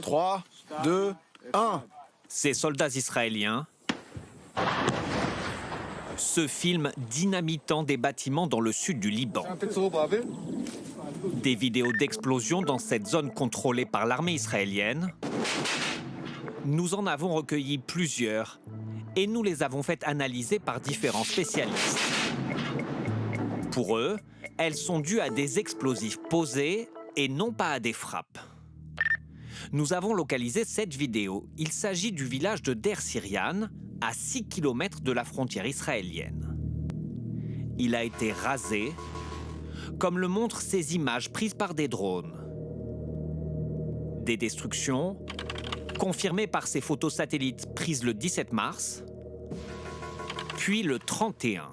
3, 2, 1. Ces soldats israéliens se filment dynamitant des bâtiments dans le sud du Liban. Des vidéos d'explosions dans cette zone contrôlée par l'armée israélienne. Nous en avons recueilli plusieurs et nous les avons faites analyser par différents spécialistes. Pour eux, elles sont dues à des explosifs posés et non pas à des frappes. Nous avons localisé cette vidéo. Il s'agit du village de Der Syrian, à 6 km de la frontière israélienne. Il a été rasé, comme le montrent ces images prises par des drones. Des destructions confirmées par ces photos satellites prises le 17 mars, puis le 31.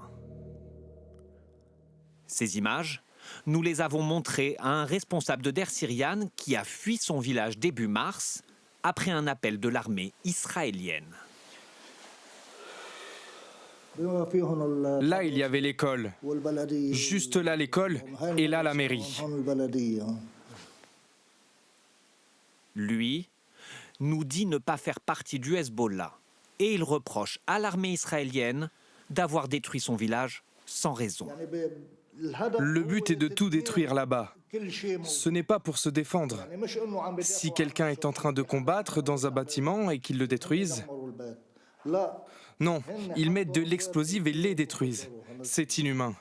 Ces images, nous les avons montrées à un responsable de Der Syrian qui a fui son village début mars après un appel de l'armée israélienne. Là, il y avait l'école. Juste là, l'école, et là, la mairie. Lui nous dit ne pas faire partie du Hezbollah et il reproche à l'armée israélienne d'avoir détruit son village sans raison. Le but est de tout détruire là-bas. Ce n'est pas pour se défendre. Si quelqu'un est en train de combattre dans un bâtiment et qu'ils le détruisent, non, ils mettent de l'explosif et les détruisent. C'est inhumain.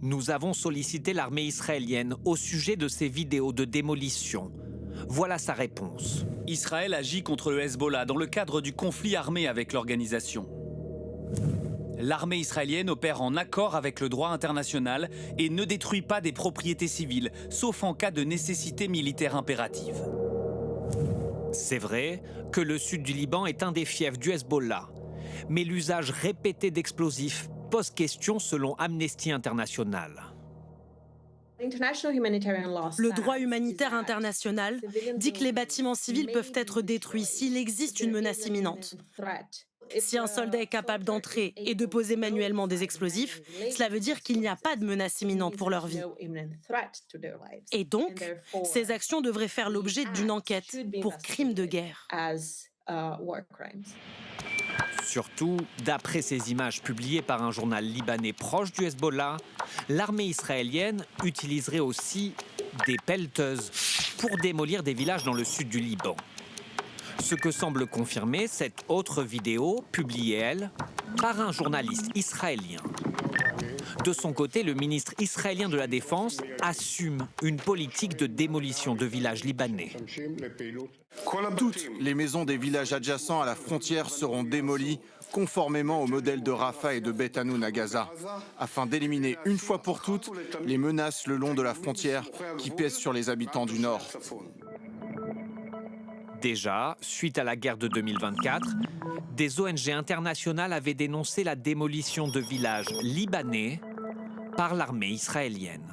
Nous avons sollicité l'armée israélienne au sujet de ces vidéos de démolition. Voilà sa réponse. Israël agit contre le Hezbollah dans le cadre du conflit armé avec l'organisation. L'armée israélienne opère en accord avec le droit international et ne détruit pas des propriétés civiles, sauf en cas de nécessité militaire impérative. C'est vrai que le sud du Liban est un des fiefs du Hezbollah, mais l'usage répété d'explosifs pose question selon Amnesty International. Le droit humanitaire international dit que les bâtiments civils peuvent être détruits s'il existe une menace imminente. Si un soldat est capable d'entrer et de poser manuellement des explosifs, cela veut dire qu'il n'y a pas de menace imminente pour leur vie. Et donc, ces actions devraient faire l'objet d'une enquête pour crimes de guerre. Surtout, d'après ces images publiées par un journal libanais proche du Hezbollah, l'armée israélienne utiliserait aussi des pelleteuses pour démolir des villages dans le sud du Liban. Ce que semble confirmer cette autre vidéo, publiée, elle, par un journaliste israélien. De son côté, le ministre israélien de la Défense assume une politique de démolition de villages libanais. Toutes les maisons des villages adjacents à la frontière seront démolies conformément au modèle de Rafah et de Beth Hanoun à Gaza, afin d'éliminer une fois pour toutes les menaces le long de la frontière qui pèsent sur les habitants du Nord. Déjà, suite à la guerre de 2024, des ONG internationales avaient dénoncé la démolition de villages libanais par l'armée israélienne.